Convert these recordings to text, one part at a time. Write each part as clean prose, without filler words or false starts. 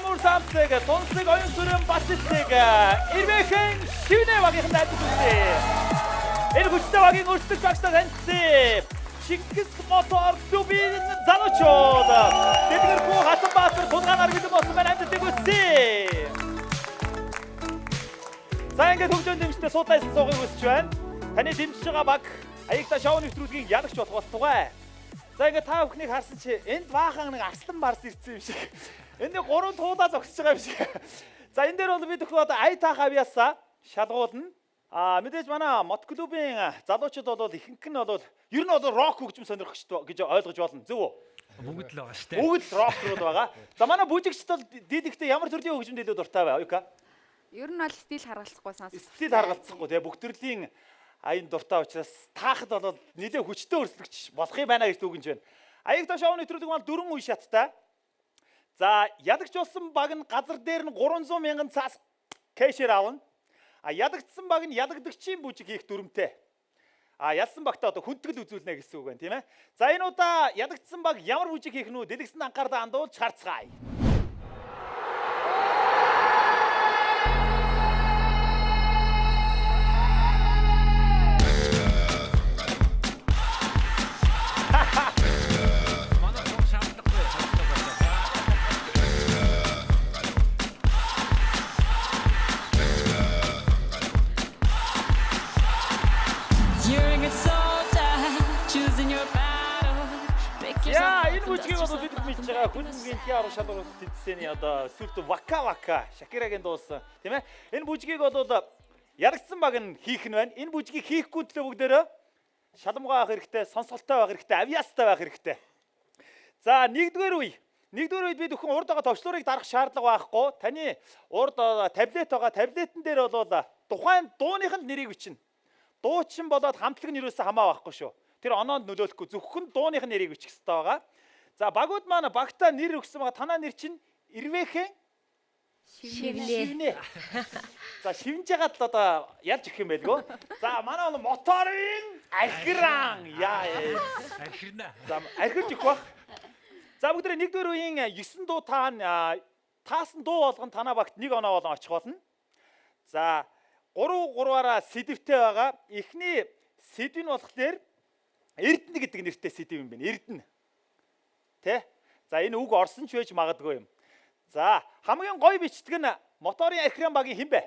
Амур самцэг, тунсаг оюун сүрэн Батцэг, Ирвэхэн Шивнэ багийн найз үзье. Энэ хүчтэй багийн өрсөлдөх багштай танилцъя. Шингэс мотор клубын залуучууд. Тэдгэрхүү Хасанбаатар тулгаанаар бэлэн болсон байна. Амжилтыг хүсье. За ингээд хөгжөөнд дэмжтэй суудлаас суугыг хүсэж байна. Таны дэмжиж байгаа баг аягта шоу нэвтрүүлгийн ялагч болох болтугай. За ингээд та бүхнийг харсан чи энд баахан нэг арслан барс ирсэн юм шиг. Энд гурван туудаа зогсож байгаа юм шиг. За энэ дээр бол бид өхөө одоо ая та хавьяасаа шалгуулна. Мэдээж манай мот клубын залуучууд бол ихэнх нь бол ер нь бол рок хөгжим сонирхогч гэж ойлгож болно. Зөв үү? Бүгд л байгаа шүү дээ. Бүгд рокрууд байгаа. За манай бүжигчд бол дийдэгтэй ямар төрлийн хөгжимд илүү дуртай вэ? Оюка. Ер нь бол стил харгалцахгүй сонсох. Стил харгалцахгүй тэгээ бүх төрлийн аян дуртай учраас таахад бол нэлээ хүчтэй өрсөлдөгч болох юм байна гэж дүгнэж байна. Аягта шоу нэвтрүүлэг маань 4 үе шаттай. За ядагч болсон баг нь газар дээр нь 300 мянган цаас кэшээр авна. Ядагдсан баг нь ядагдагчийн бүжиг хийх дүрмтэй. Ялсан багтаа одоо хүндэтгэл үзүүлнэ гэсэн үг байна, тийм ээ. За энэ удаа ядагдсан баг ямар бүжиг хийх нь үү? Дэлгэсэн анхаарлаа хандуулж харцгаая. Бүжгийг одоо бид мэдж байгаа хүнгийн PR шалгуулалт тэнцсэний одоо сүлд вака Шакирагийн дуусан тийм ээ. Энэ бүжгийг бол ярагдсан баг нь хийх нь байна. Энэ бүжгийг хийхгүй төлөө бүгдээрээ шалмгаа авах хэрэгтэй, сонсголтой байх хэрэгтэй, авьяастай байх хэрэгтэй. За нэгдүгээр үед бид өхөн урд байгаа товчлуурыг дарах шаардлага байхгүй. Таны урд таблет байгаа. Таблетэн дээр бол тухайн дууных нь нэрийг бичнэ. Дуучин болоод хамтлаг нь юусаа хамаа байхгүй шүү. Тэр оноонд нөлөөлөхгүй зөвхөн дууных нь нэрийг бичих хэрэгтэй байгаа. За багууд маань багтаа нэр өгсөн байгаа. Танаа нэр чинь Ирвэхэн Шивнэ. За шивнж ягаад л одоо ялж өгөх юм байлгүй. За манай бол моторын архиран. Архирна. За архирж өгөх бах. За бүгдээ нэгдүгээр үеийн 9 дуу таасан дуу болгон танаа багт 1 оноо болон очих болно. За 3-3-аараа сэдвтэй байгаа. Эхний сэдв нь болохоор Эрдэнэ гэдэг нэртэй сэдв юм байна. Эрдэнэ. Тэ? За энэ үг орсон ч байж магадгүй юм. За хамгийн гоё бичдэг нь моторын архиран багийн хэн бэ?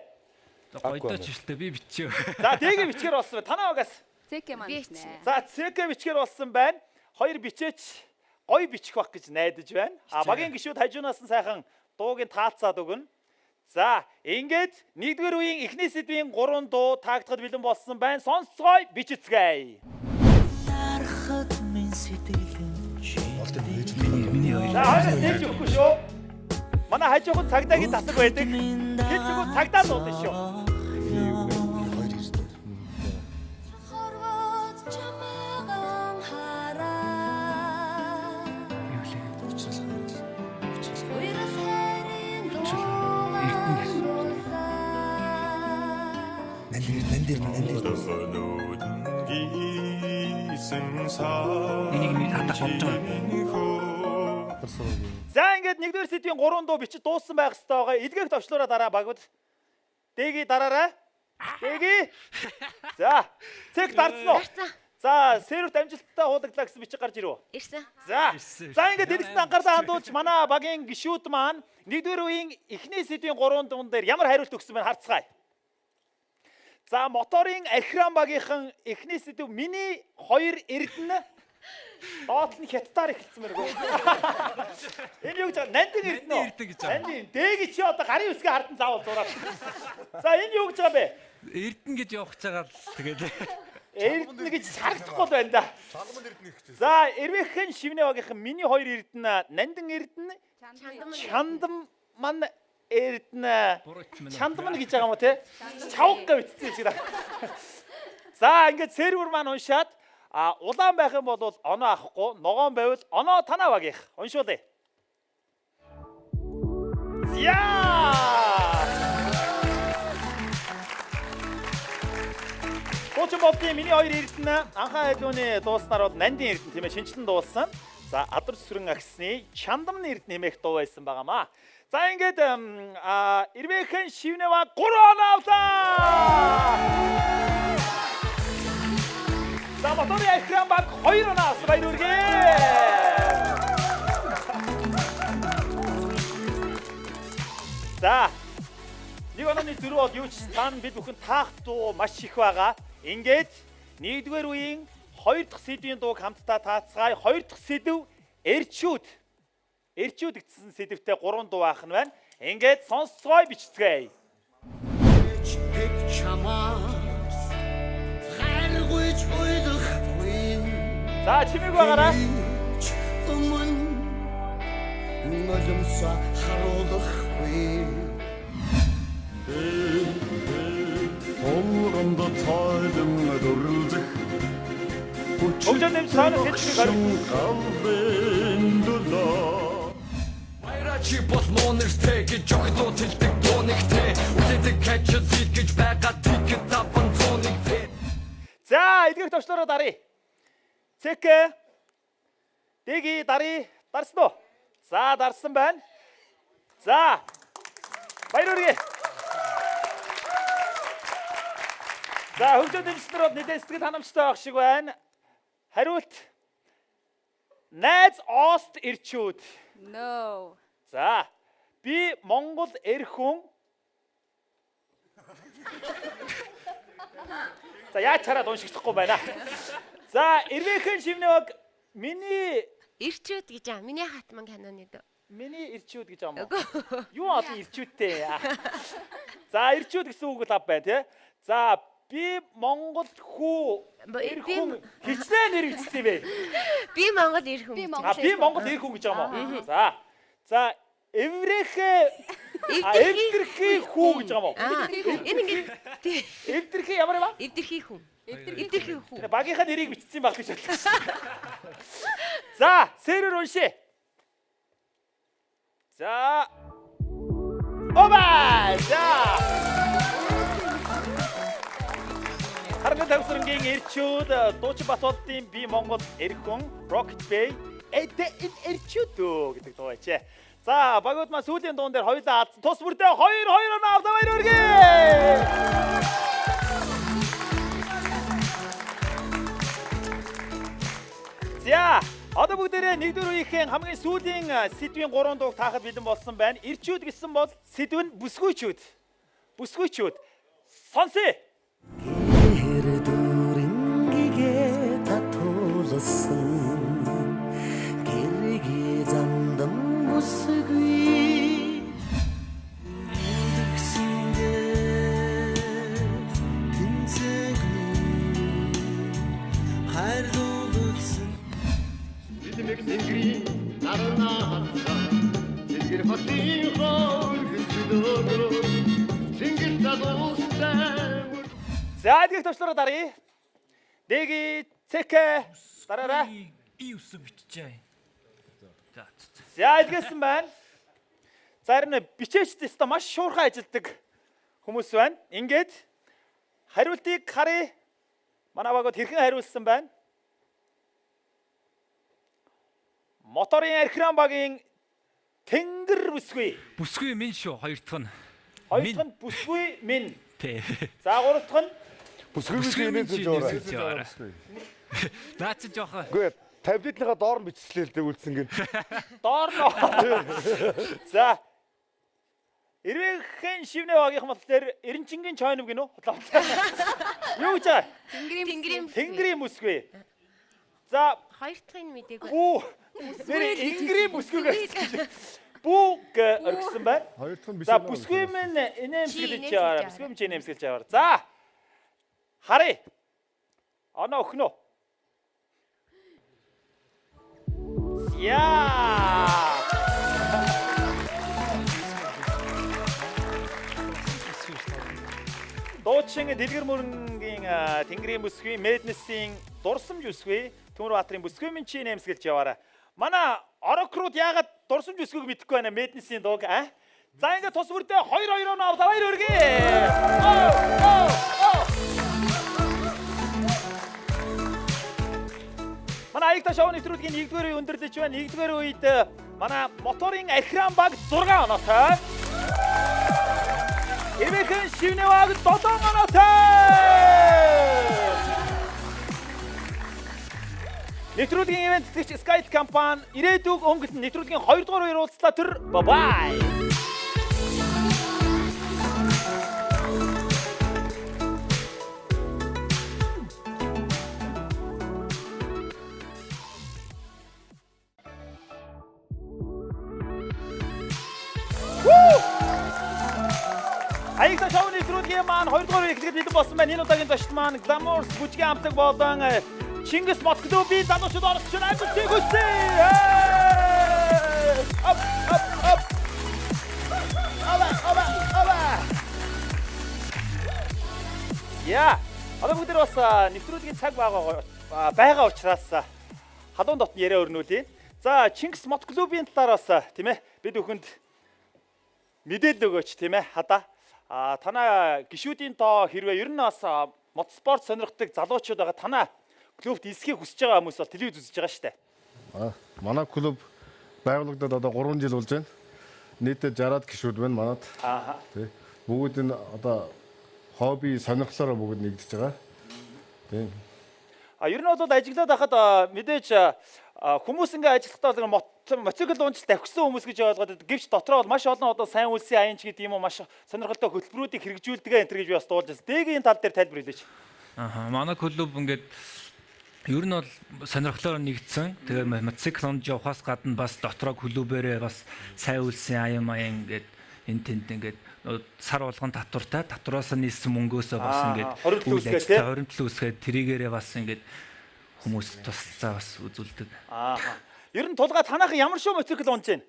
Гойдооч шилтэй би бичээ. За дэгээ бичгээр болсон. Танаа багаас. ЦК маань бичнэ. За ЦК бичгээр болсон байна. Хоёр бичээч гоё бичих бах гэж найдаж байна. Багийн гишүүд хажуунаас нь сайхан дуугийн таалцаад өгнө. За ингээд нэгдүгээр үеийн эхний сэдвийн 3 дуу таагдахад бэлэн болсон байна. Сонсцгоё, бичицгээе. За хойноос нээж өгөхгүй шүү. Манай хажуухад цагдаагийн тасаг байдаг. Тэр зүгээр цагдаа дуудана шүү. За ингээд нэгдүгээр сэдвийн 3 дуу бичиж дууссан байх хэрэгтэй байгаа. Илгээх товчлуураа дараа багууд. Дэги дараарай. Дэги. За, цэг дарцсан уу? За, серверт амжилттай хуудаглаа гэсэн бичиг гарч ирв. Ирсэн. За ингээд дэлгэсэн анхаарлаа хандуулж манай багийн гишүүд маань нэгдүгээр үеийн эхний сэдвийн 3 дуун дээр ямар хариулт өгсөн бэ харцгаая. За, моторын архиран багийнхан эхний сэдв миний 2 Эрдэнэ доод нь хятадаар эхэлсэн мэрэг. Энэ юу гэж нандин Эрдэнэ үү? Нандин. Дэги чи одоо гарын үсгээ хардан заавал зураад. За энэ юу гэж байгаа бэ? Эрдэнэ гэж явах гэж байгаа л тэгээд Эрдэнэ гэж харагдахгүй л байна да. Чангамд Эрдэнэ гэж. За Ирвэхэн Шивнэ багийнхан миний 2 Эрдэнэ нандин Эрдэнэ чандам ман Эрдэнэ чандам гэж байгаа юм уу те? Чавга бичсэн шиг. За ингээд сервер маань уншаад улаан байх юм бол оноо авахгүй, ногоон байвал оноо танаа багийнх. Уншуулъя. Коуч Бобны миний 2 Эрдэнэ анхаа хажууны дууснаар бол нандин Эрдэнэ тийм ээ шинжлэн дуулсан. За адар сүрэн агсны чандам нэрд нэмэх дуу байсан байгаамаа. За ингээд Ирвэхэн Шивнэва 3 оноо авлаа. За Мотори Ахрам баг 2 оноо авсан баяр хүргэе. За нэг онооны дөрөв бол юу ч цаана бид бүхэн таах дуу маш их байгаа. Ингээд нэгдүгээр үеийн 2 дахь сэдвийн дууг хамтдаа таацгаая. 2 дахь сэдв эрчүүд. Эрчүүд гэсэн сэдвтэй 3 дуу аах нь байна. Ингээд сонсцгоё бичцгээе. Пек чамаас хайргүйч уйлахгүй. За чимээг байгаараа. Nolomsa харуулахгүй. Олрондо цайдан дүрлэх Хөгжөөд нэм цаанаас хэлчих гарах. Майрачи бол муунэртэй гэж жогдуу тэлдэг дуунигтэй үлээдэг качд зит гэж байгаа тикет таван зуунигтэй. За эдгээр төвчлөрөө даръя. Цэкэ. Дэги даръя. Дарсан уу? За дарсан байна. За. Баяр хүргэе. За хөгжөөд нэмснээр нэлээд сэтгэл ханамжтай байх шиг байна. Хариулт. Найз Ост ирчүүд. No. За. Би Монгол эр хүн. За яаж хараад уншигдахгүй байна. За Ирвэхэн Шивнэваг миний Ирчүүд гэж аа. Миний хатман каноны дөө. миний ирчүүд гэж юм уу? Юу олон ирчүүдтэй. За ирчүүд гэсэн үг л ав байна тий. За би Монгол хүү эр хүн хичнээн нэр бичсэн бэ. Би Монгол ир хүн. Би гэж. Монгол. Би Монгол эр хүн гэж юм уу? За. За эвдэрхий хүү гэж юм уу? Энэ ингэ Эвдэрхий ямар юм бэ? эвдэрхий хүн. Эвдэрхий хүн. Багийнхаа нэрийг бичсэн баг гэж бодлоо. За, сэрэр унши. За. Оба! За. Харин тавсрангийн эрчүүд Дуучин Батболдын би Монгол эр хүн Rocket Bay энэ эрчүүд гэдэг дуу байчээ. За, багууд маа сүүлийн дуун дээр хоёулаа алдсан. Тус бүрдээ 2-2 оноо авсан баяр хүргэе. За, одоо бүгдээрээ нэгдүгээр үеийн хамгийн сүүлийн сэдвийн 3 дууг таахад бэлэн болсон байна. Ирчүүд гэсэн бол сэдв нь бүсгүйчүүд. Бүсгүйчүүд. Сонсъё. Гэрдүрингээ татуулсан. Гэрги зандам бүсгүй. Үдгсэндээ тэнцэгний хайрлуулсан. Бидмэг тэнгэрийн дарнаа тэнгэр хотын хоол хүчдөө тэнгэр залуустай. За, эдгээр төвчлөрөө даръя. Дэги цэкэ дараарай. Би үсэн биччихээ. За. За, эдгээсэн байна. Зарим бичээчдээс та маш шуурхай ажилтдаг хүмүүс байна. Ингээд хариултыг харъя. Манай багууд хэрхэн хариулсан байна? Моторын Архиран багийн тэнгэр бүсгүй. Бүсгүй минь шүү хоёр дахь нь. Хоёр дахь нь бүсгүй минь. Тэ. За гурав дахь нь Бүсгүй минь шүү. Наач жоох. Үгүй таблетныхаа доор нь бичслээ л дээ үлдсэн гин. доор нь. За. Ирвэхэн Шивнэвагийн мал дээр Эренчингийн чойнов гинөө. Юу гэж аа? Тэнгэрийн бүсгүй. За Хоёр дахын мдэггүй. бүү. Нэр Ингрийн бүсгүй гэсэн. Бүүг оргисон байна. Хоёр дахь нь биш. За бүсгүй минь инээмсгэлж яваа. Бүсгүй минь инээмсгэлж яваа. За. Харъя. Оноо өхнөө. Яа. Дуучин Дэлгэр мөрөнгийн Тэнгэрийн бүсгүй, Мэднесийн дурсамж бүсгүй, Төмөрбаатарын бүсгүй минь чи нэмсгэлж яваарай. Манай Орокрууд яагаад дурсамж бүсгүйг мэдэхгүй байна Мэднесийн дууг а? За ингээд тус бүрдээ 2-2 оноо авлаа баяр хүргэе. Манай аягта шоу нэвтрүүлгийн 1-р үе өндөрлөж байна. 1-р үед манай моторын экран баг 6 оноотой. Эмээхэн шивнэ баг 7 оноотой. Нэвтрүүлгийн ивент тэтгэгч Skytel компани ирээдүйг өнгөрсөн нэвтрүүлгийн 2-р үеэр уулзлаа тэр. Бай. Аягта шоу нэвтрүүлгийн маань 2-р үеийг эхлэхэд болсон байна. Энэ удаагийн зочлол маань Glamour бүжгийн амтлаг болон Чингис мот клубын залуучууд оролцож байна. Амжилтыг хүсье. Ап. Яа. Одоо бүгд бас нэвтрүүлгийн цаг байгаа учраас халуун дотны яриа өрнүүлье. За Чингис мот клубын талаар бас тийм ээ бид бүхэнд мэдээлэл өгөөч тийм ээ хадаа. Танаа гишүүдийн тоо хэрвээ ер нь бас мотоспорт сонирхдаг залуучууд байгаа танаа клубт эсхийг хүсэж байгаа хүмүүс бол телевиз үзэж байгаа шүү дээ. Манай клуб байгуулагдаад одоо 3 жил болж байна. Нийтдээ 60-аад гишүүд байна манад. Тий. Бүгд энэ одоо хобби сонирхлоороо бүгд нэгдэж байгаа. Тий. Ер нь бол ажиглаад байхад мэдээж хүмүүс ингээ ажиллахдаа мотоцикл уунч давхсан хүмүүс гэж ойлгоод гэвч дотроо бол маш олон одоо сайн үлсийн аянч гэдэг юм уу маш сонирхолтой хөтөлбөрүүдийг хэрэгжүүлдэг энэ төр гэж би бас дуулж байна. Дэгийн тал дээр тайлбар хэлээч. Манай клуб ингээд ер нь бол сонирхлоор нэгдсэн. Тэгээ мотоцикл уунч явахаас гадна бас дотроо клубээрээ бас сайн үлсийн аян ингээд энэ тэнд ингээд сар болгон татвартай татвараас нийсэн мөнгөөсөө бас ингээд хоригдлол үүсгээд тэрийгээрээ бас ингээд хүмүүс тусалцаа бас үзүүлдэг. Ер нь тулгаа танах ямар шүү мотоцикл унж байна?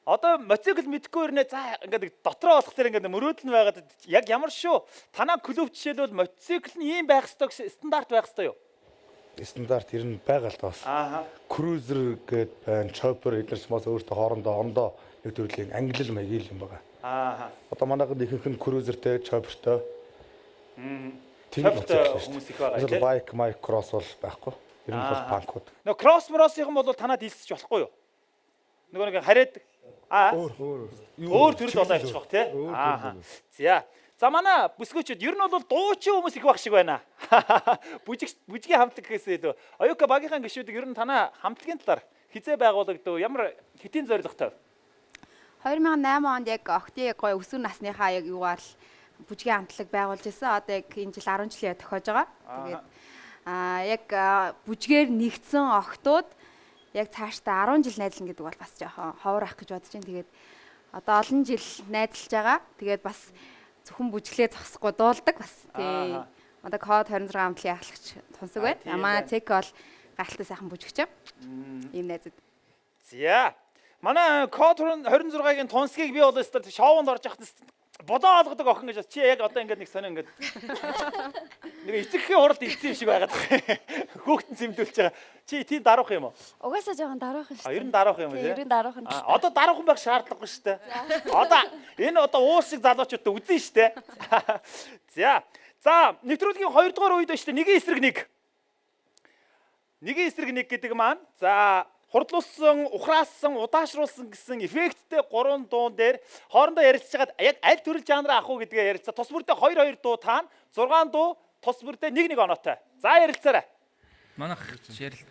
Одоо мотоцикл мэдхгүй ирнэ за ингээд дотроо болох тэр ингээд мөрөөдөл нь байгаад яг ямар шүү? Танаа клуб жишээлбэл мотоцикл нь ийм байх ёстой стандарт байх ёстой юу? Стандарт ер нь байгаа л тоос. Крузер гээд байна, чоппер эднэрс бас өөртөө хоорондоо ондоо нэг төрлийн англи маягийн юм байгаа. Одоо манайхад ихэнх нь крузертэй, чоппертэй. Тийм хүмүүс их байгаа тийм. Байк, майк, кросс бол байхгүй. Ер нь бол панкууд. Нөгөө кросс мороосийн бол танад хэлсэж болохгүй юу? Нөгөө нэг хараад өөр төрөл болоо явчих واخ тий. За. За манай бүсгүүчүүд ер нь бол дуучин хүмүүс их баг шиг байна. Бүжгийн хамтлаг гэхээсээ илүү. Оюука багийнхаа гишүүдийг ер нь танаа хамтлагийн талаар хизээ байгуулагдав ямар хэтийн зорилготой? 2008 онд яг октийн гой өсвөр насныхаа яг юугаар бүжгийн хамтлаг байгуулж ирсэн. Одоо яг энэ жил 10 жилийн тохиож байгаа. Тэгээд яг бүжгээр нэгдсэн охтууд яг цаашдаа 10 жил найзлна гэдэг бол бас жоохон ховор ах гэж бодож байна. Тэгээд одоо олон жил найзлж байгаа. Тэгээд бас зөвхөн бүжглээ зогсохгүй дуулдаг бас. Тий. Одоо код 26 хамтлагийн ахлагч тунсаг байна. Манай цек бол гайхалтай сайхан бүжгч юм. Ийм найзууд. За. Манай код 26-гийн тунсгийг би бол өстө шоунд орж явахад бодоо олгодог охин гэж чи яг одоо ингээд нэг сонио ингээд нэг эцэгхийн хуралд ирсэн юм шиг байгаад байна. Хүүхдэн зэмлүүлж байгаа. Чи тийм даруух юм уу? Угаасаа жоохон даруух юм шүү дээ. Ер нь даруух юм үү? Ер нь даруух юм. Одоо даруухан байх шаардлагагүй шүү дээ. Одоо энэ одоо уус шиг залуучуудаа үзэн шүү дээ. За нэвтрүүлгийн 2-р үед байна шүү дээ. Нэгэн эсрэг нэг. Нэгэн эсрэг нэг гэдэг маань за хурдлуулсан, ухраасан, удаашруулсан гэсэн эффекттэй 3 дуун дээр хоорондоо ярилцж хагаад яг аль төрөл жанраа авах уу гэдгээ ярилцаа. Тус бүрдээ 2 дуу таана, 6 дуу тус бүрдээ 1 оноотой. За ярилцаарай. Манайх ярил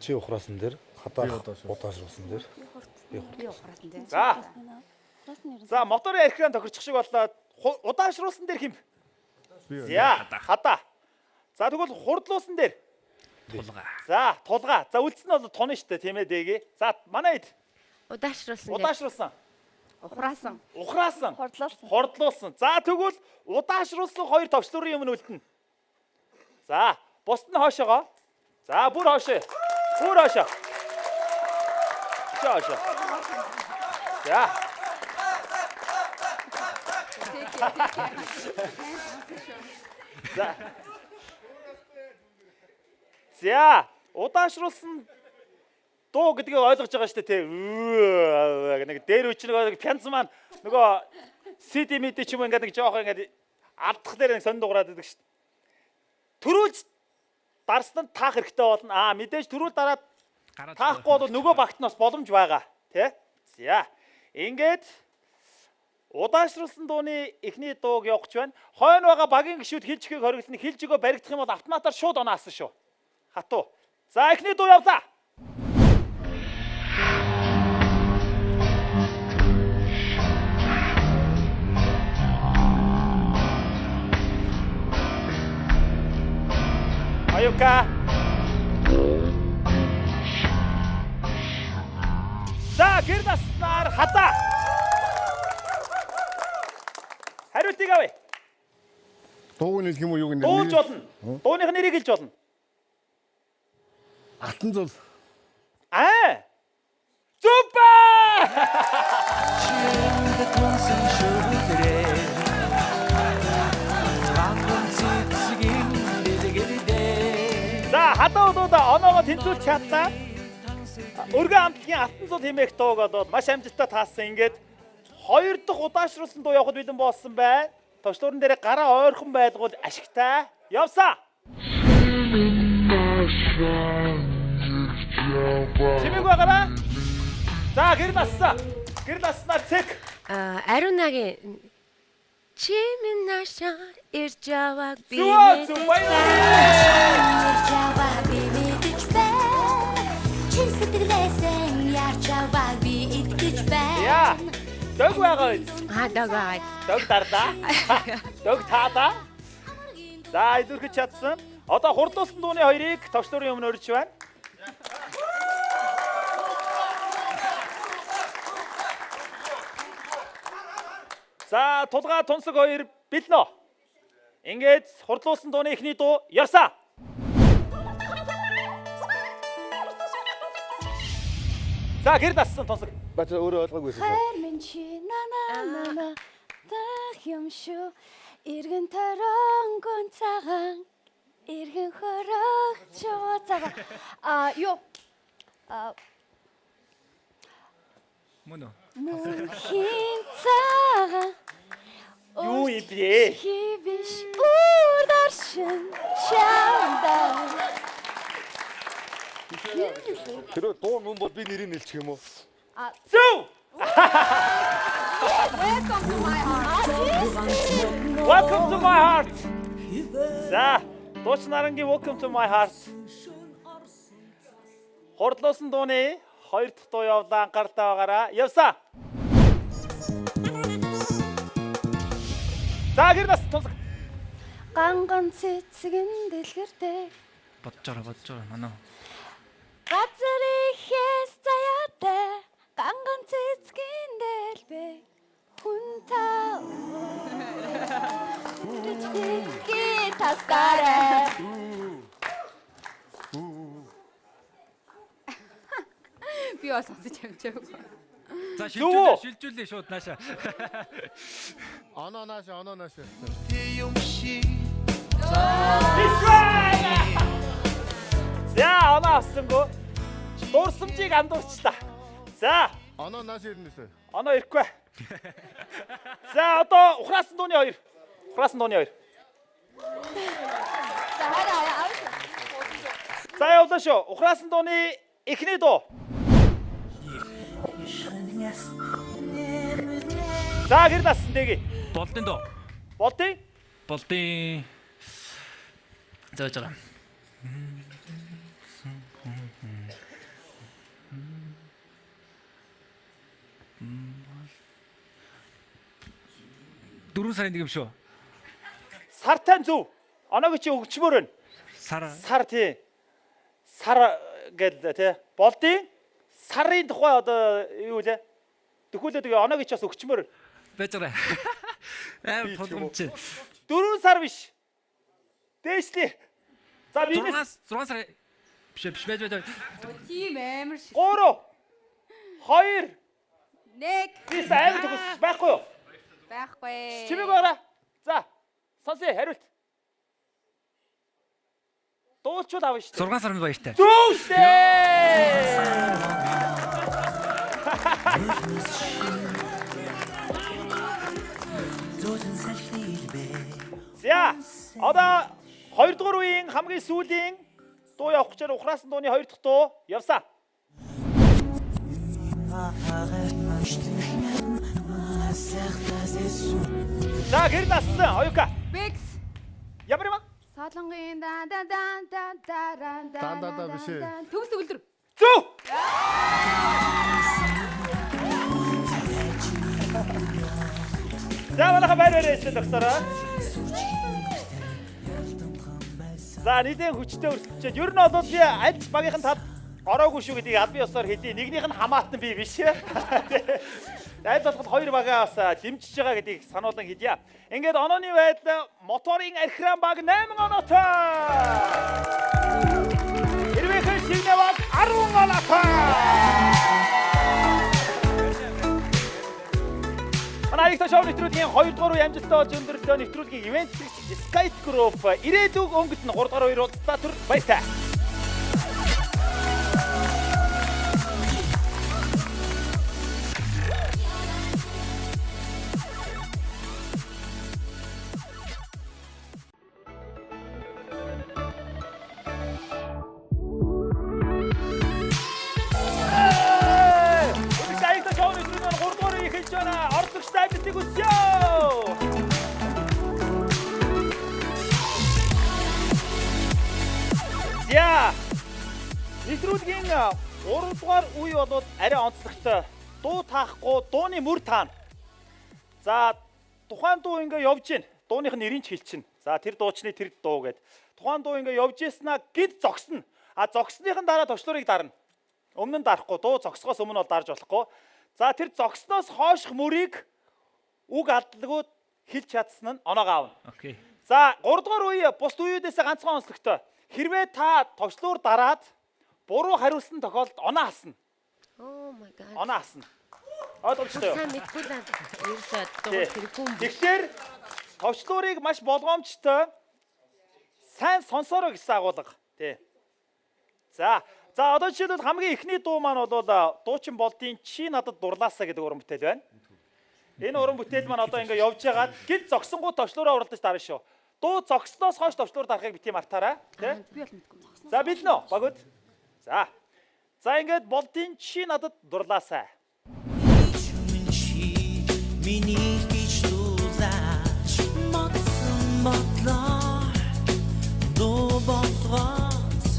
Чи ухраасан дээр, хадаа удаашруулсан дээр. Би ухраасан дээр. За моторын экран тохирчих шиг болоод удаашруулсан дээр хим. За хадаа. За тэгвэл хурдлуулсан дээр тулгаа. За тулгаа. За үлдсэн нь бол тоно штэ тийм ээ дэгээ. За манай хэд? Удаашруулсан. Удаашруулсан. Ухраасан. Ухраасан. Хордлуулсан. Хордлуулсан. За тэгвэл удаашруулсан 2 товчлуурын юм нь үлдэнэ. За бусд нь хоошоогоо. За бүр хоошоо. Бүр хоошоо. Хоошоо. За. За удаашруулсан дуу гэдгийг ойлгож байгаа шүү дээ тий. Нэг дээр үуч нэг пянц маань нөгөө CD мэд ч юм ингээд нэг жоох ингээд алдах дээр нэг сонь дуурайд байдаг шүү дээ. Төрүүлж дарснанд таах хэрэгтэй болно. Мэдээж түрүүл дараад Гараад таахгүй бол нөгөө багт нь бас боломж байгаа. Тэ? За. Ингээд удаашруулсан дууны эхний дууг явууч байна. Хойно байгаа багийн гишүүд хилж ихийг хориглоно. Хилж өгөө баригдах юм бол автоматар шууд оноасан шүү. Хатуу. За эхний дуу явлаа. Аюка. За гэр наснаар хата. Хариултыг авъя. Дууг нь хэлэх юм уу юу гэнэ? Дуулж болно. Дууных нэрийг хэлж болно. Алтан зул. Супер! Чимд тунсан шүрдэрээ Ангон цэцгийн дэлгэрдээ За хадаа удаа оноогоо тэнцүүлж чадлаа. Өргөн амтлагийн алтан зул хэмээх дууг болоод маш амжилттай таасан. Ингээд 2 дахь удаашруулсан дуу явахд бэлэн болсон байна. Товчлуурн дээр гараа ойрхон байдгуул ашигтай. Явсаа. Чимэг байгаараа. За гэр нассаа. Гэр наснаа цэг. Ариунагийн чимэн нашаар ирж яваг би Зүа баярлалаа. Яа. Дог байгаа. дагаа. Дог дардаа. Дог таада. За идүрхэж чадсан. Одоо хурдуулсан дууны хоёрыг товчлуурын өмнө өрж байна. За тулгаа тунсаг хоёр бэлнэ. Ингээд хурдуулсан дууны эхний дуу явсаа. За гэр дассан тунсаг. Бач өөрөө ойлгоогүйсэн. Хармин чи нана дах юм шүү. Иргэн тарангон цагаан иргэн хорог чуу цагаан. Юу. Мөн үү? Мөнхийн цагаан Юу юм бэ? хибиш үрдэршин чамдаа. Тэр дуу нүн бол би нэрийг нэлчих юм уу? Зөв! Welcome to my heart. За, Дууч Нарангийн Welcome to my heart. Хурдлуулсан дууны 2 дахь дуу явлаа, анхааралтай байгаараа. Явсаа. За, гэр нас тусах. Ганган цэцгэн дэлгэртэй бодож байгаа манай. газар ихэс заяатай ганган цэцгэн дэлбэ хүн таа. Ки тастараа. Би бас сонсож явчихав. За шилжүүлээ шууд нааша. Оноо нааш. За, оноо авсангүй. Дурсамжийг андуурчлаа. За, Оноо нааш ирнэсэ. оноо ирэхгүй. За, одоо ухраасан дууны 2. Ухраасан дууны 2. За, явлаа шүү. Ухраасан дууны эхний дуу. За, гэр нассан дэги. Болдын доо. Болдын? Болдын. Зааж байгаа. Дөрөв сарын нэг юм шүү. Сартай зөв. Оноог чи өгчмөр байна. Сар тий. Сар гэл тий. Болдын сарын тухай одоо юу лээ? Төхөөлөө тэгээ оноог чи бас өгчмөр. Байж байгаа. Толгомч. 4 сар биш. Дээшлээ. За би 6 сар биш байж. Тийм амар шиг. 3 2 Нэг би сайн төгс байхгүй юу? байхгүй. Чимэг байгаараа. За. Сонсё хариулт. Дуулчул авна шүү дээ. 6 сар баяртай. Зөв шүү. За, одоо 2 дугаар үеийн хамгийн сүүлийн Дуу явах гэж байна. Ухраас нь дууны 2 дахь дуу явсаа. За гэр нассан оюка. Бэкс. Ямар юм аа? Солонгын дан дан дан дан даран Дан дан дан биш ээ. Төгс төгөлдөр. Зүг. За манайха байр барьсан доктороо. За нэгэн хүчтэй өрсөлдөж. Ер нь бол би аль багийнхан тал ороогүй шүү гэдгийг албан ёсоор хэлье. Нэгнийх нь хамаатан би биш. Аль болох хоёр багаа бас дэмжиж байгаа гэдгийг сануулсан хэлье. Ингээд онооны байдал моторын архиран баг 8 оноотой. Хэрвээ сигнэ баг 10 оноотой. Манай их ташаа нэвтрүүлгийн 2 дугаар үе амжилттай болж өндөрлөө нэвтрүүлгийн ивент Skype Group ирээдүг өнгөт нь 3 дугаар үеэр уулзлаа түр баяртай. За нэвтрүүлгийн 3 дугаар үе болоод арай онцлогтой. Дуу таахгүй, дууны мөр таана. За тухайн дуу ингээ явж гин. Дууных нь нэрийг хэлчихнэ. За тэр дуучны тэр дуу гэдэг. Тухайн дуу ингээ явж ийснаа гид зогсно. А зогсныхын дараа товчлуурыг дарна. Өмнө нь дарахгүй, дуу зогсохоос өмнө бол дарж болохгүй. За тэр зогсноос хойших мөрийг үг алдлагууд хэлж чадсан нь оноогоо аавна. Окей. За 3 дугаар үе бус үеүүдээс ганцхан онцлогтой. Хэрвээ та товчлуур дараад буруу хариулсан тохиолдолд оноо алсна. Oh my god. Оноо алсна. Ойлгомжтой юу? Сайн мэдгүй л ерөөсөө дугаар хэрэггүй юм. Тэгэхээр товчлуурыг маш болгоомжтой сайн сонсороо гэсэн агуулга. Тий. За одоо жишээлбэл хамгийн эхний дуу маань бол дуучин болдын чи надад дурлаасаа гэдэг уран бүтээл байна. Энэ уран бүтээл маань одоо ингээ явж байгаад гид зогсонгуу товчлуураа уралдаж дарна шүү. Дуу зогсноос хойш товчлуур дарахыг бити мартаарай. Тий. Би бол мэдгүй зогсно. За бил нөө багууд. За ингээд болдын чи надад дурлаасаа. Миний гэж дуулаач матсан бодлоо дуу болгоос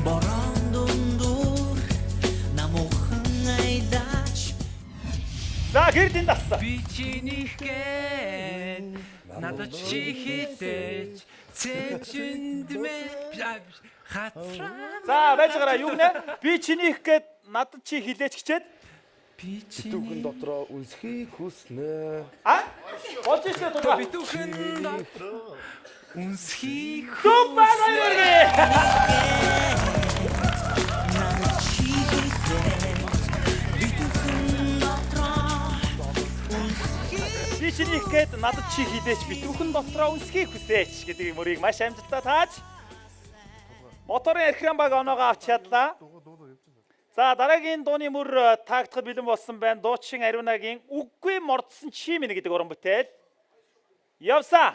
борон дундуур намуухан айдаач. За гэрдин дасса. Би чинийх гээ надад чи хитэж цэжиндмэ хацраа. За байж гараа юу гэнэ? Би чинийх гээд надад чи хилээч хичээд Битүүхэн дотроо үнсхийг хүснэ. болж ирсэн дуу. Битүүхэн дотроо үнсхийг Би чинийх гээд надад чи хилээч битүүхэн дотроо үнсхийг хүсээч гэдэг мөрийг маш амжилттай тааж моторын архиран баг оноогоо авч чадлаа. За дараагийн дууны мөр таагдах бэлэн болсон байна. Дуучин Ариунагийн Үггүй мордсон чи минь гэдэг уран бүтээл. Явсаа.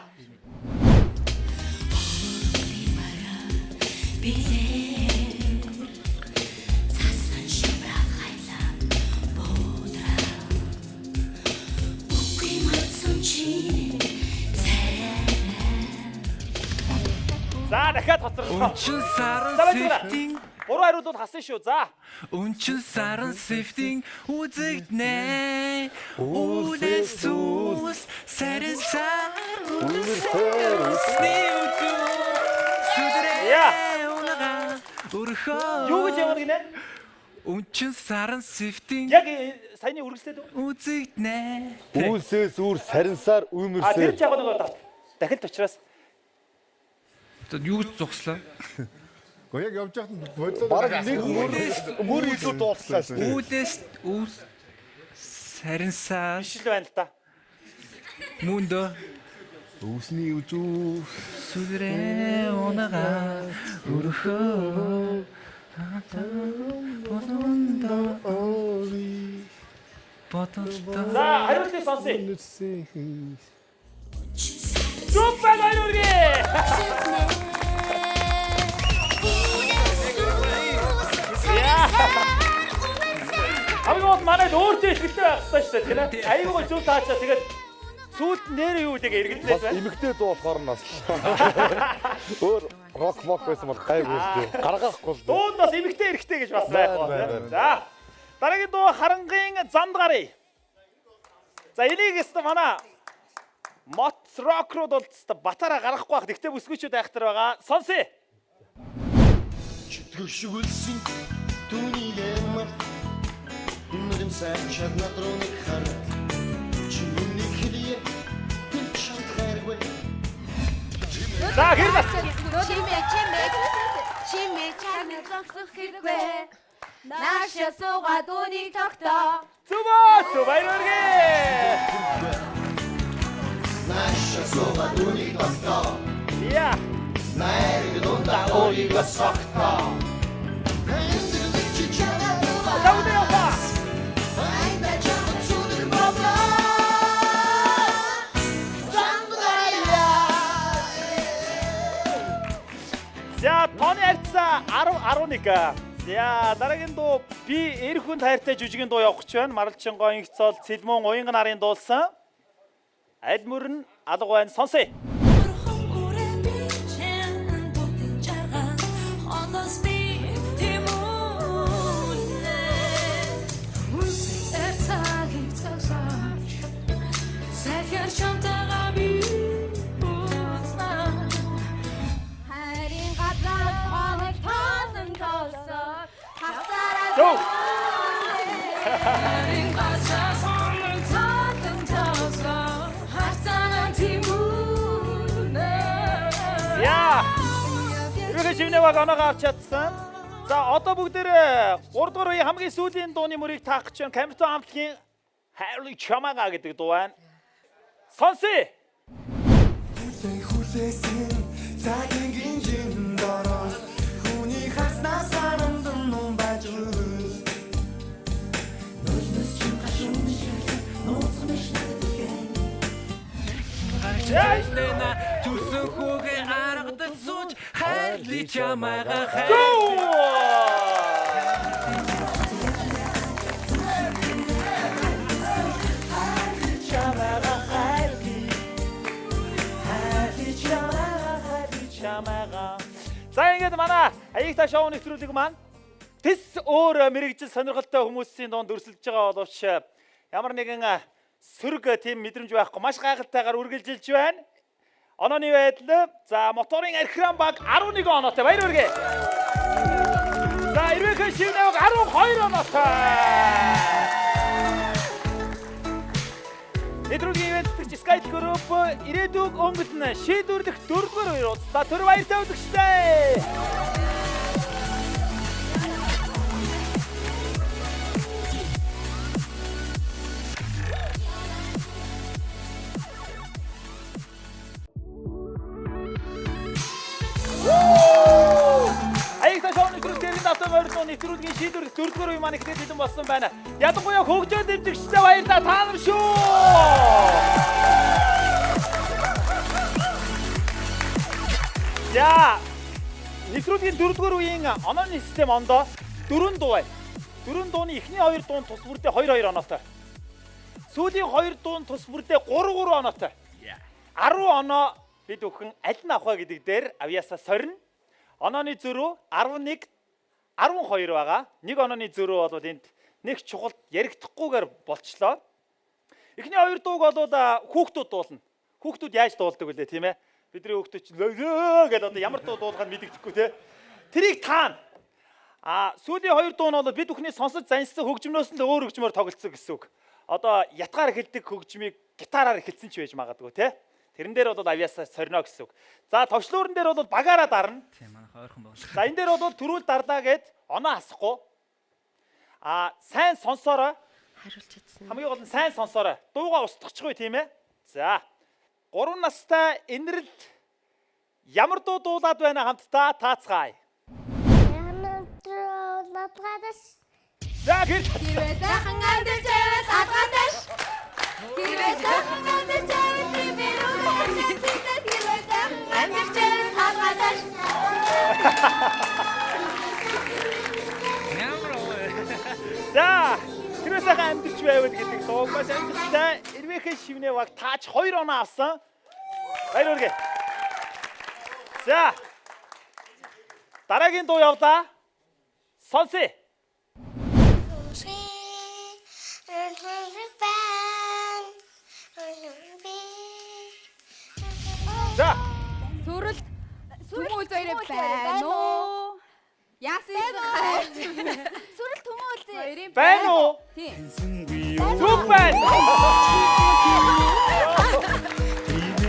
За дахиад хоцорлоо. Үнчин саран сэвтийн Буруу хариулт хасан шүү. За. Үнчин саран сэвтийн үзэгднэ. Үлэсүүс сарисар Юу гэж явна гинэ? Үнчин саран сэвтийн Яг саяны үргэлжлээд үзэгднэ. Үүсээс үүр саринсаар тэр үймэрсээр. ч яг нэг дахиад очроос. Юу гэж зогслоо? Гэхдээ яг явж байхад нь бодлоо. Бараг нэг мөр илүү дууслаа шүү дээ. Үлээс үс саринсаар Биш л байна л та. мөндө Үүсний үжүү сүдрэ онага өрхөө Потонда За хариултыг сонсъё. Супер хариулгий. бол манайд өөртөө ихтэй байх хэрэгтэй шүү дээ тийм ээ. Аюугаа зөв таачаа тэгээд сүүлд нэр юу тэгээ эргэлдээд Бас байна. эмэгтэй дуу болохоор нас. Өөр рок мок байсан бол гайгүй шүү дээ. Гаргахгүй л дээ. Дууд бас эмэгтэй эрэгтэй гэж бас байх ба. За. Дараагийн дуу харангийн замд гарыг. За энийг өстө манай мот рок руу бол батараа гаргахгүй байх. Тэгтээ бүсгүйчүүд айхтар байгаа. Сонсъё. Чөтгөшгөлсөн түүнийг ямар нүрэн сайн чагнат руу нэг хараад чиний хэлээ тэр чамд хайргүй. За хэр бас. Чимээ чамд зогсох хэрэггүй. Нааша суугаад үнийг тогтоо. Зүбөө баяргай. Наша сова түүнийг тогтоо. Я. Найраг дундаа өөрийгөө согтоо. Заудеофа. За тооны харьцаа 10-11. За дараагийн дуу би эр хүнд хайртай жүжигийн дуу явах гэж байна. Маралчин гоён их цол Цэлмөн уянган нарын дуулсан. Аль мөрн алга байна сонсъё. Яа. Ирвэ живнээ баг оноогоо авч чадсан. За одоо бүгдээрээ 3 дугаар үеийн хамгийн сүүлийн дууны мөрийг таах гэж Камертон хамтлагийн Хайрлыг чамаага гэдэг дуу байна. Сонсъё. Хүлээсэн цагийн гинжин дороос хүний хаснаас арамдан ном бажрус. Нөлнөс чин гашуун шиг нууцмаш надад. Яйнэна зүсэн хүүгээ аргадал сууж хайрлыг чамаага хайр. За ингээд манай аягтай шоу нэвтрүүлэг маань тэс өөр мэрэгжил сонирхолтой хүмүүсийн донд өрсөлдөж байгаа боловч ямар нэгэн сөрөг тийм мэдрэмж байхгүй маш гайхалтайгаар үргэлжилж байна. Онооны байдал за моторын архиран баг 11 оноотой баяр хүргэе. За Ирвэхэн шивнээг 12 оноотой. Нэвтрүүлгийн ивэнтгч Sky Group ирээдүйг өнгөлн шийдвэрлэх 4-р үеэр та төр баяртай үзэгчтэй. Аягтай шоуны нэвтрүүлгийн давтан морьдоо нэвтрүүлгийн шийдвэрлэх 4-р үе маань ихтэй бэлэн болсон байна. Ядангуяа хөгжөө дэмжигчтэй баярлалаа та нар шүү. За нэвтрүүлгийн 4-р үеийн онооны систем ондоо 4 дуу байна. 4 дууны эхний 2 дуу тус бүрдээ 2-2 оноотой. Сүүлийн 2 дуу тус бүрдээ 3-3 оноотой. 10 оноо бид бүхэн аль нь авах вэ гэдэг дээр авьяасаа сорно. Онооны зөрүү 11 12 байгаа. Нэг онооны зөрүү бол энд нэг чухал яригдахгүйгээр болчлоо. Эхний 2 дууг бол хүүхдүүд дуулна. Хүүхдүүд яаж дуулдаг вэ тийм ээ? Бидний хүүхдүүд ч гэдэг одоо ямар дуу дуулахыг мэддэхгүй те. Тэрийг таана. Сүүлийн 2 дуу нь бол бид бүхний сонсож заньсан хөгжмнөөс нь өөр хөгжмөөр тоглолцсон гэсэн үг. Одоо ятгаар эхэлдэг хөгжмийг гитараар эхэлсэн ч байж магадгүй те. Тэрэн дээр бол авьяасаа сорно гэсэн үг. За товчлуурн дээр бол багаараа дарна. Тийм манайх ойрхон байна. За энэ дээр бол төрүүл дардаа гэд оноо хасахгүй. Сайн сонсоорой. Хариулж чадсан. Хамгийн гол нь сайн сонсоорой. Дууга устгахгүй тийм ээ. За 3 настай энэрл ямар дуу дуулаад байна хамтдаа таацгаая. За гэр Сайхан ардаж аваад адгаадаш. Тэрвээ сайхан ардаж аваад тэрвээ сайхан ардаж аваад За тэрвээ сайхан байвал гэдэг дууг маш амжилттай эрвээхэн шивнээ баг тааж 2 оноо авсан. Баяр хүргэе. За. Дараагийн дуу явлаа. Сонсъё. За. Сүрэлт төмөл зөөрэ байна уу? Яасан хайр. Сүрэлт төмөл зөөрэ Байна уу? Тийм. Зүг байна.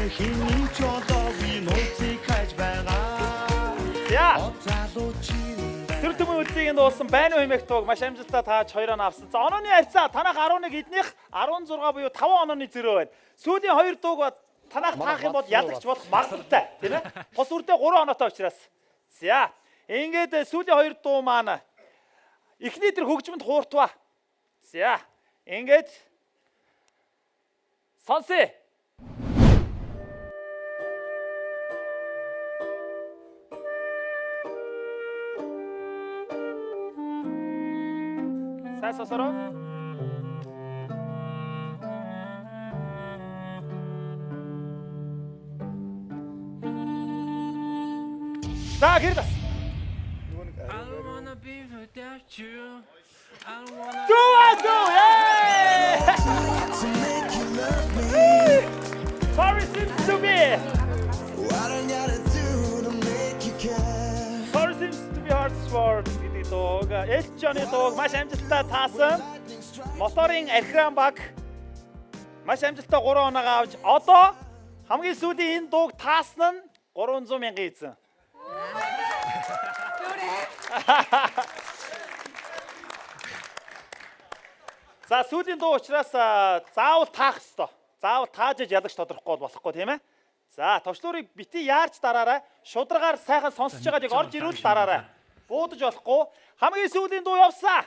Хиний чолоогийн нууцыг хайж байгаа. За. Залуучин Тэр төмөн үлзийг дуусан байна уу хэмээх дууг маш амжилттай тааж 2 оноо авсан. За онооны харьцаа танах 11 эднийх 16 буюу 5 онооны зөрөө байна. Сүүлийн 2 дууг танах таах юм бол ялагч болох магадлалтай тийм ээ. Тус үрдээ 3 оноотой учраас. За. Ингээд сүүлийн 2 дуу маань эхний тэр хөгжмөнд хууртва. За. Ингээд сонсъё. Сайн сонсороо. За гэрдас. Sorry seems to be. Sorry seems to be hard sword гэдэг дууг Элчоны дууг маш амжилттай таасан. Моторын архиран баг маш амжилттай 3 оноо авч одоо хамгийн сүүлийн энэ дууг таасан нь 300,000 эзэн. За сүүлийн дуу учраас заавал таах ёстой. Заавал тааж ялагч тодорхохгүй болохгүй тийм ээ. За товчлуурыг бити яарч дараарай. Шударгаар сайхан сонсож байгааг яг орж ирүүл дараарай. Буудаж болохгүй. Хамгийн сүүлийн дуу явсаа.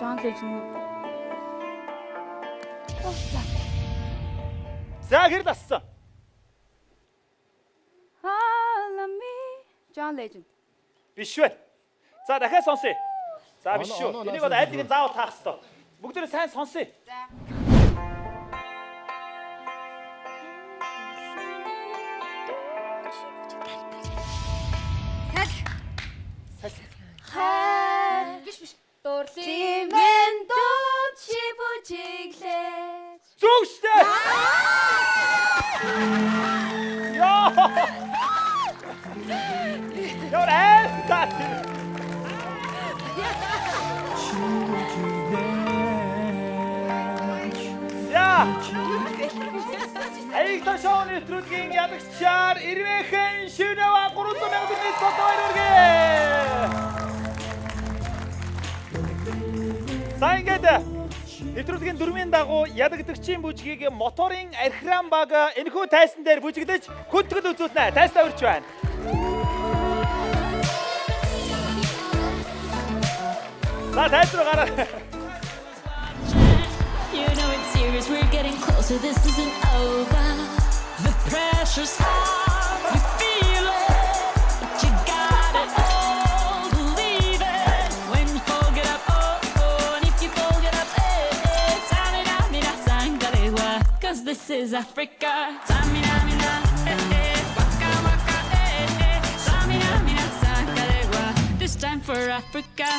John Legend. За гэр дассан. Follow me. John Legend. Биш вэ? За дахиад сонсъё. За биш Оноо, шүү. Энийг бол аль нэг заавал таах ёстой. Бүгдээ сайн сонсъё. За. Хайр. Биш. Дурлын мен дууд шибүжиглээ. Зүг штэ. Яа. Яа таа. За. Аяг ташааны нэвтрүүлгийн ялагчаар эрвээхэн шүнэва 300,000 төгрөг сотоор өргөө. За ингээд нэвтрүүлгийн дөрмийн дагуу ядагдагчийн бүжгийг моторын архиран баг энэхүү тайсан дээр бүжигдэж хөдөлгөл үзүүлнэ. Тайстай өрч байна. За тайс руу гараа. You know it's serious, we're getting closer, this isn't over. The pressure's hard, you feel it, but you got it all, believe it. When you fold it up, oh, and if you fold it up, Samina, mina, sangalewa, 'cause this is Africa. Samina, mina, waka, waka, Samina, mina, sangalewa, this time for Africa.